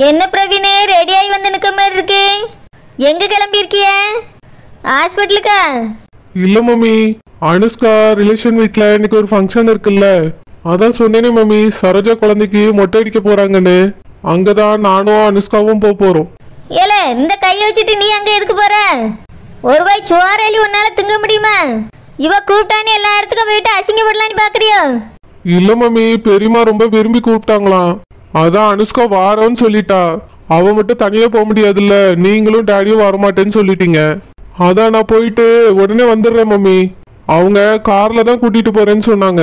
என்ன பிரவீன், ரெடி ஆகி வந்து நிற்க மாதிரி இருக்கு. எங்க கிளம்பியிருக்கிய? ஹாஸ்பிட்டலுக்கா? இல்ல மம்மி, அனுஷ்கா ரிலேஷன் வீட்ல இன்னைக்கு ஒரு ஃபங்க்ஷன் இருக்குல்ல, அதான் சொன்னேனே மம்மி, சரோஜா குழந்தைக்கு மொட்டை அடிக்க போறாங்கன்னு. அங்கதான் நானும் அனுஷ்காவும் போறோம். ஏல, இந்த கையை வச்சுட்டு நீ அங்க எதுக்கு போற? ஒரு வாய் சோறாலி உன்னால திங்க முடியுமா? இவ கூப்பிட்டான்னு எல்லா இடத்துக்கும் போயிட்டு அசிங்கப்படலான்னு பாக்குறியோ? இல்ல மம்மி, பெரியமா ரொம்ப விரும்பி கூப்பிட்டாங்களாம், அதான் அனுஷ்கா வாரோன்னு சொல்லிட்டா. அவ மட்டும் தனியா போக முடியாதுல்ல, நீங்களும் டேடியும் வரமாட்டேன்னு சொல்லிட்டீங்க. அதான் நான் போயிட்டு உடனே வந்துடுறேன் மம்மி. அவங்க கார்ல தான் கூட்டிட்டு போறேன்னு சொன்னாங்க.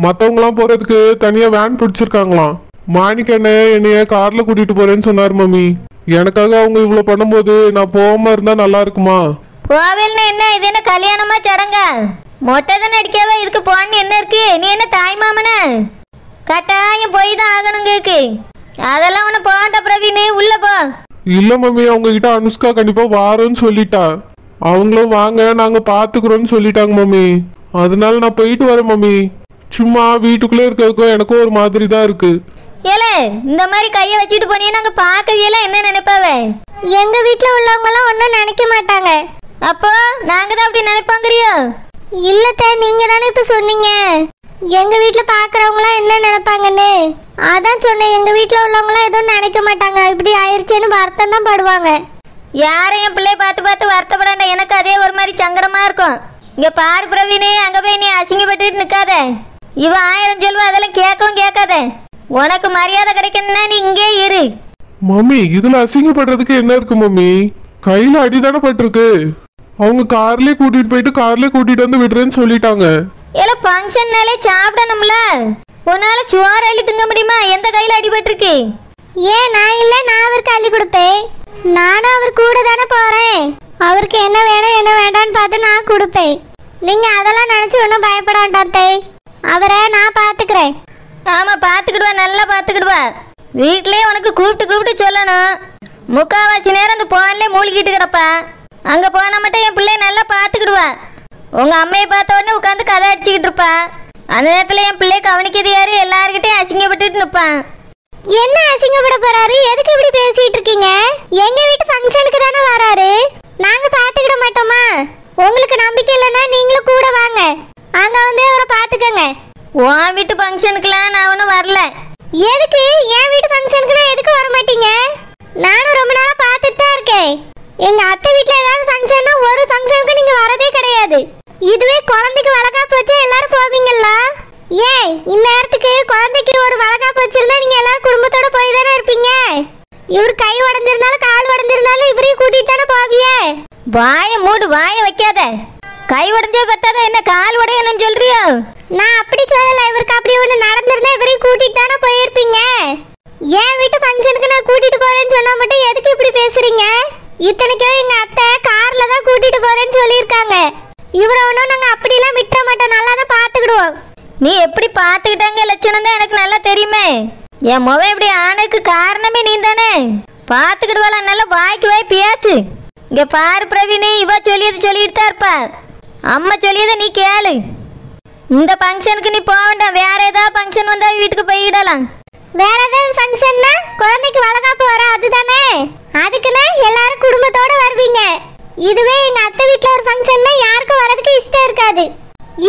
மத்தவங்களாம் போறதுக்கு தனியா வேன் பிடிச்சிருக்காங்களாம். மாணிக்கண்ணே என்னைய கார்ல கூட்டிட்டு போறேன்னு சொன்னார் மம்மி. எனக்காக அவங்க இவ்வளவு பண்ணும்போது நான் போகாம இருந்தா நல்லா இருக்குமா? கோவில்னா என்ன, இது என்ன கல்யாணமா சடங்கா? மொட்டை தானே அடிக்காவ, இதுக்கு போன்னு என்ன இருக்கு? நீ என்ன தாய் மாமன? கட்டாயம் போய் தான் ஆகணுங்க. அதெல்லாம் உன்னை போகண்டா பிரவீன், உள்ள போ. இல்ல மம்மி, அவங்க கிட்ட அனுஷ்கா கண்டிப்பா வாரோன்னு சொல்லிட்டா. அவங்களும் வாங்க நாங்க பாத்துக்கிறோம்னு சொல்லிட்டாங்க மம்மி. அதனால நான் போயிட்டு வரேன் மம்மி. சும்மா வீட்டுக்குள்ளே இருக்கிறதுக்கும் எனக்கும் ஒரு மாதிரி தான் இருக்கு. ஏல, இந்த மாதிரி கையை வச்சுட்டு போனீங்க நாங்க பார்க்கவியெல்லாம் என்ன நினைப்பாவே? எங்க வீட்டுல உள்ளவங்க எல்லாம் ஒன்னும் நினைக்க மாட்டாங்க. அப்போ நாங்க தான் அப்படி நினைப்பாங்கறியோ? இல்லத்த, நீங்க தானே இப்ப சொன்னீங்க எங்க வீட்டுல பாக்குறவங்க எல்லாம் என்ன நினைப்பாங்கன்னு. அதான் சொன்னேன், எங்க வீட்டுல உள்ளவங்க எல்லாம் எதுவும் நினைக்க மாட்டாங்க. இப்படி ஆயிருச்சேன்னு வருத்தம் தான் படுவாங்க. யாரும் என் பிள்ளைய பார்த்து பார்த்து வருத்தப்படாண்ட, எனக்கு அதே ஒரு மாதிரி சங்கடமா இருக்கும். இங்க பாரு பிரவீன், அங்க போய் நீ அசிங்கப்பட்டு நிக்காத. இவ 1000 சொல்லுவா, அதெல்லாம் கேட்கவும் கேட்காத. உனக்கு மரியாதை கிடைக்கணும்னா நீ இங்கே இரு. மம்மி, இதுல அசிங்கப்படுறதுக்கு என்ன இருக்கு மம்மி? கையில அடிதானே பட்டிருக்கு. அவங்க கார்லயே கூட்டிட்டு போயிட்டு கார்லயே கூட்டிட்டு வந்து விடுறேன்னு சொல்லிட்டாங்க. ஏல, ஃபங்க்ஷன்னாலே சாப்பிடணும்ல, உன்னால சோறு அள்ளி திங்க முடியுமா? எந்த கையில அடிபட்டிருக்கு? ஏன் நான் இல்ல, நான் அவருக்கு அள்ளி கொடுப்பேன். நானும் அவர் கூட தானே போறேன். அவருக்கு என்ன வேணும் என்ன வேண்டான்னு பார்த்து நான் கொடுப்பேன். நீங்க அதெல்லாம் நினைச்சு ஒன்றும் பயப்படாண்டாத்தே, அவரை நான் பாத்துக்கிறேன். ஆமா, பாத்துக்கிடுவா, நல்லா பாத்துக்கிடுவா. வீட்லயே உனக்கு கூப்பிட்டு கூப்பிட்டு சொல்லணும். முக்காவாசி நேரம் அந்த போன்லயே மூழ்கிட்டு கிடப்பா. அங்க போனா மட்டும் என் பிள்ளைய நல்லா பாத்துக்கிடுவா. உங்க அம்மையை பார்த்த உடனே உட்காந்து கதை அடிச்சுக்கிட்டு இருப்பா. அந்த நேரத்துல என் பிள்ளைய கவனிக்கிறது யாரு? எல்லாருக்கிட்டையும் அசிங்கப்பட்டு நிற்பான். என்ன அசிங்கப்பட போறாரு? எதுக்கு இப்படி பேசிட்டு இருக்கீங்க? எங்க வீட்டு ஃபங்க்ஷனுக்கு தானே வராரு, நாங்க பாத்துக்கிட மாட்டோமா? உங்களுக்கு நம்பிக்கை இல்லைன்னா நீங்களும் கூட வாங்க, அங்க வந்து அவரை பாத்துக்கங்க. உன் வீட்டு ஃபங்க்ஷனுக்குலாம் நான் ஒன்றும் வரல. எதுக்கு? என் வீட்டு ஃபங்க்ஷனுக்குலாம் எதுக்கு வர மாட்டீங்க? நானும் ரொம்ப நாளா பார்த்துட்டு தான் இருக்கேன். எங்க அத்தை வீட்டுல ஏதாவது ஃபங்க்ஷன்னா ஒரு ஃபங்க்ஷனுக்கு நீங்க வரதே கிடையாது. இதுவே குழந்தைக்கு வளகாப்பு வச்சா எல்லாரும் போவீங்களா? ஏன் இந்நேரத்துக்கு குழந்தைக்கு ஒரு வளகாப்பு வச்சிருந்தா நீங்க எல்லாரும் குடும்பத்தோட போய் தானே இருப்பீங்க. இவர் கை உடஞ்சிருந்தாலும் கால் உடஞ்சிருந்தாலும் இவரையும் கூட்டிட்டு தானே போவியே. வாய மூடு, வாய வைக்காத. கை உடஞ்சே பத்தாத, என்ன கால் உடையணும்னு சொல்றியோ? நான் அப்படி சொல்லல, இவருக்கு அப்படி ஒண்ணு நடந்திருந்தா இவரையும் கூட்டிட்டு தானே போயிருப்பீங்க. என் வீட்டு ஃபங்க்ஷனுக்கு நான் கூட்டிட்டு போறேன்னு சொன்னா மட்டும் எதுக்கு இப்படி பேசுறீங்க? இத்தனைக்கும் எங்க அத்தை கார்ல தான் கூட்டிட்டு போறேன்னு சொல்லியிருக்காங்க. இவரை ஒன்றும் நாங்க அப்படிலாம் விட்டுற மாட்டோம், நல்லா தான் பாத்துக்கிடுவோம். நீ எப்படி பாத்துக்கிட்டாங்க லட்சணம் தான் எனக்கு நல்லா தெரியுமே. என் முக இப்படி ஆனதுக்கு காரணமே நீ தானே. பாத்துக்கிடுவாளா, நல்லா வாய்க்கு வாய் பேசு. இங்க பாரு பிரவீன், இவ சொல்லியது சொல்லிட்டு தான் இருப்பா. அம்மா சொல்லியதை நீ கேளு. இந்த ஃபங்க்ஷனுக்கு நீ போக வேண்டாம், வேற ஏதாவது ஃபங்க்ஷன் வந்தா வீட்டுக்கு போய்கிடலாம். வேற ஏதாவது ஃபங்க்ஷன்னா குழந்தைக்கு வளகாப்பு வர அதுதானே, அதுக்குன்னா எல்லாரும் குடும்பத்தோட வருவீங்க. இதுவே எங்க அத்தை வீட்டுல ஒரு ஃபங்க்ஷன்னா யாருக்கும் வரதுக்கு இஷ்டம் இருக்காது.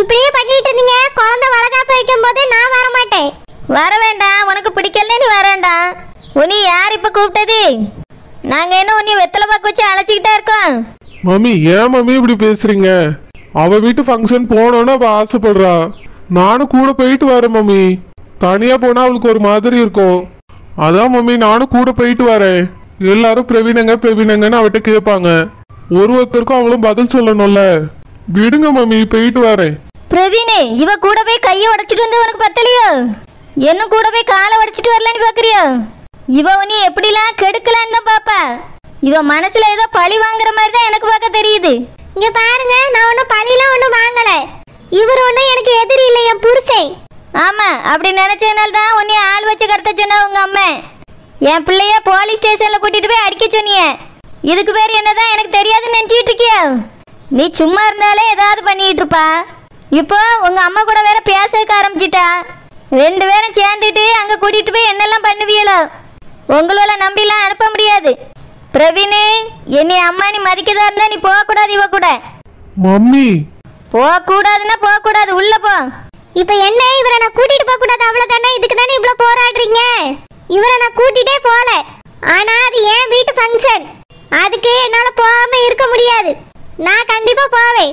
இப்படியே பண்ணிட்டு இருந்தீங்க, குழந்தை வளகாப்பு வைக்கும் போது நான் வர மாட்டேன். வர வேண்டாம், உனக்கு பிடிக்கல நீ வர வேண்டாம். உன்னை யார் இப்ப கூப்பிட்டது? நாங்க என்ன உன்னை வெத்தலை பாக்கு வச்சு அழைச்சிக்கிட்டா இருக்கோம்? மம்மி, ஏன் மம்மி இப்படி பேசுறீங்க? அவ வீட்டு ஃபங்க்ஷன் போனோன்னு அவ ஆசைப்படுறா, நானும் கூட போயிட்டு வரேன் மம்மி. தனியா போனா அவளுக்கு ஒரு மாதிரி இருக்கும், அதான் மம்மி நானும் கூட போயிட்டு வரேன். எல்லாரும் பிரவீனங்க பிரவீனங்கன்னு அவட்ட கேட்பாங்க, ஒருத்தருக்கும் அவளும் பதில் சொல்லணும்ல. விடுங்க மம்மி, போயிட்டு வரேன். பிரவீன், இவ கூட போய் கையை உடைச்சிட்டு வந்து உனக்கு பத்தலையோ? இன்னும் கூட போய் காலை உடைச்சிட்டு வரலான்னு பாக்குறியோ? இவ உன்னை எப்படிலாம் கெடுக்கலான்னு தான் பாப்பா. இவ மனசுல ஏதோ பழி வாங்குற மாதிரி தான் எனக்கு பார்க்க தெரியுது. இங்க பாருங்க, நான் ஒன்னும் பழியெல்லாம் ஒன்னும் வாங்கல. இவர் ஒன்னும் எனக்கு எதிரி இல்லை, என் புருஷன். ஆமா, அப்படி நினைச்சதுனால தான் உன்னை ஆள் வச்சு கடத்த சொன்னா உங்க அம்மா. என் பிள்ளைய போலீஸ் ஸ்டேஷன்ல கூட்டிட்டு போய் அடிக்க சொன்னிய. இதுக்கு பேர் என்னதான் எனக்கு தெரியாதுன்னு நினைச்சிட்டு இருக்கியா? நீ சும்மா இருந்தாலே ஏதாவது பண்ணிட்டு இருப்பா. இப்போ உங்க அம்மா கூட வேற பேச ஆரம்பிச்சிட்டா. 2 பேரும் சேர்ந்துட்டு அங்க கூட்டிட்டு போய் என்னெல்லாம் பண்ணுவீங்களோ? உங்களோட நம்பிலாம் அனுப்ப முடியாது. பிரவீனு, என்னை அம்மா நீ மதிக்கதா இருந்தா நீ போகக்கூடாது. இவ கூட மம்மி போகக்கூடாதுன்னா போகக்கூடாது. உள்ள போ. இப்போ என்ன, இவரை நான் கூட்டிட்டு போக கூடாது அவ்வளவுதானே? இதுக்கு தானே இவ்வளவு போராடுறீங்க? இவரை நான் கூட்டிட்டே போல. ஆனா அது என் வீட்டு ஃபங்க்ஷன். அதுக்கு என்னால போகாம இருக்க முடியாது. நான் கண்டிப்பா போவேன்.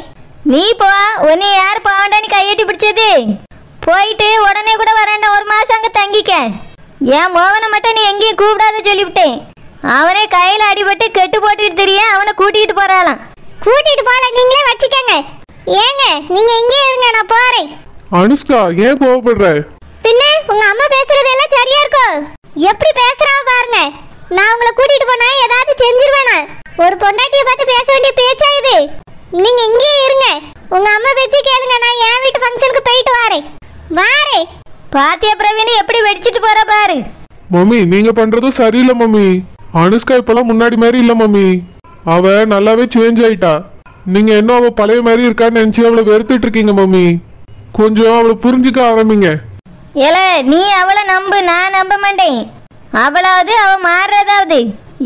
நீ போ. உன்னை யார் போவேண்டான்னு கையெட்டி பிடிச்சது? போயிட்டு உடனே கூட வரேன்டா. ஒரு மாசம் அங்கே தங்கிக்க. என் மோகனை மட்டும் நீ எங்கேயும் கூப்பிடாத சொல்லிவிட்டேன். அவனே கையில் அடிபட்டு கெட்டு போட்டுக்கிட்டு தெரிய அவனை கூட்டிகிட்டு போறாளாம். கூட்டிட்டு போல, நீங்களே வச்சுக்கங்க. ஏங்க நீங்க எங்கே இருங்க, நான் போறேன். அனுஷ்கா ஏன் கோவப்படுற? பின்ன உங்க அம்மா பேசுறது எல்லாம் சரியா இருக்கும். எப்படி பேசுறா பாருங்க. நான் உங்களை கூட்டிட்டு போனா ஏதாவது செஞ்சிருவேனா? ஒரு பொண்டாட்டியை பார்த்து பேச வேண்டிய பேச்சா இது? நீங்க இங்கே இருங்க, உங்க அம்மா பேச்சு கேளுங்க. நான் என் வீட்டு ஃபங்க்ஷனுக்கு போயிட்டு வரேன். பாத்தியா பிரவீன் எப்படி வெடிச்சிட்டு போற பாரு. மம்மி நீங்க பண்றதும் சரியில்லை மம்மி. அனுஷ்கா இப்பெல்லாம் முன்னாடி மாதிரி இல்ல மம்மி. அவ நல்லாவே சேஞ்ச் ஆயிட்டா. நீங்க இன்னும் அவ பழைய மாதிரி இருக்கான்னு நினைச்சு அவளை வெறுத்துட்டு இருக்கீங்க மம்மி. கொஞ்சம் அவளை புரிஞ்சுக்க ஆரம்பிங்க. ஏல நீ அவளை நம்பு, நான் நம்ப மாட்டேன். அவளாவது அவ மாறுறதாவது.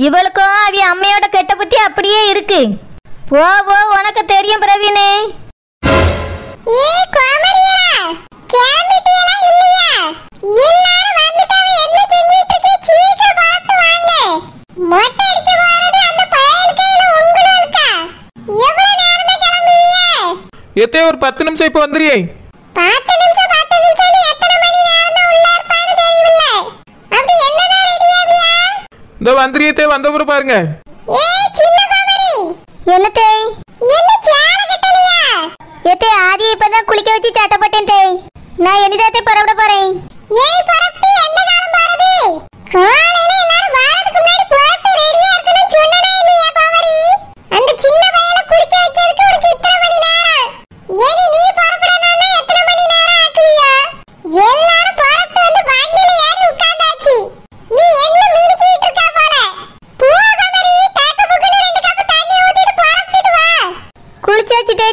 இவளுக்கும் அவ அம்மையோட கெட்ட புத்தி அப்படியே இருக்கு. போ போ, உனக்கு தெரியும் பிரவீனு. எத்தே ஒரு 10 நிமிஷம் இப்ப வந்துறியே. இந்த வந்துறியத்தே வந்தபுறம் பாருங்க. என்னத்தே எத்தே ஆதி இப்பதான் குளிக்க வச்சு சட்டை போட்டேன் தே. நான் என்னதே பரவிட போறேன்.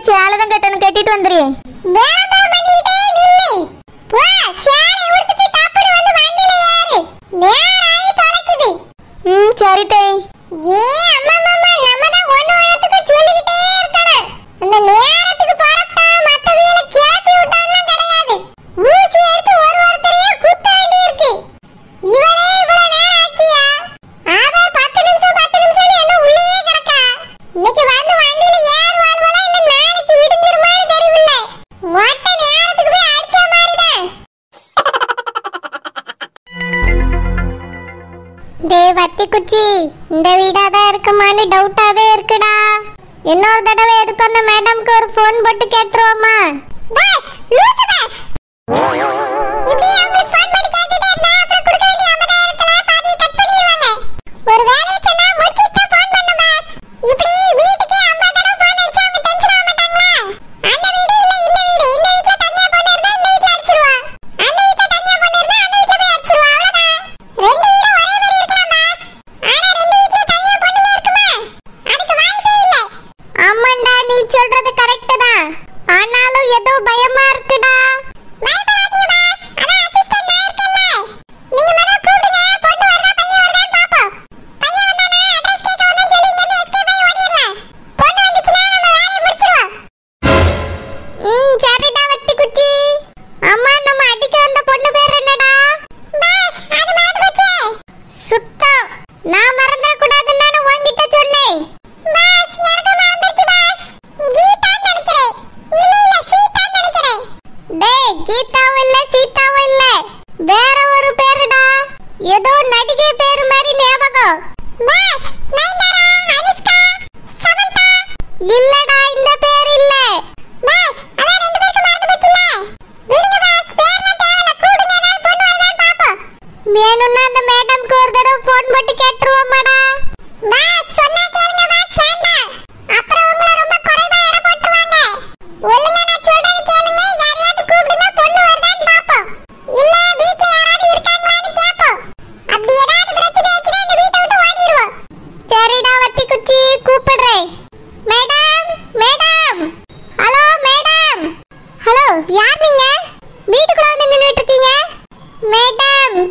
சேலதான் கட்டணும், கட்டிட்டு வந்துடுறேன். சரி தே. வத்தி குச்சி, இந்த வீடாதான் இருக்குமான்னு டவுட்டாவே இருக்குடா. இன்னொரு தடவை எதுக்கு அந்த மேடம்க்கு ஒரு ஃபோன் போட்டு கேட்டுருவோமா?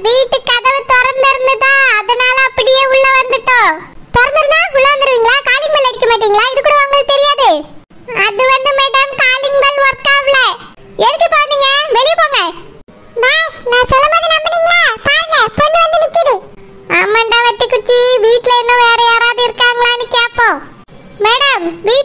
வீட்டு கதவு திறந்திருந்ததா, அதனால நீ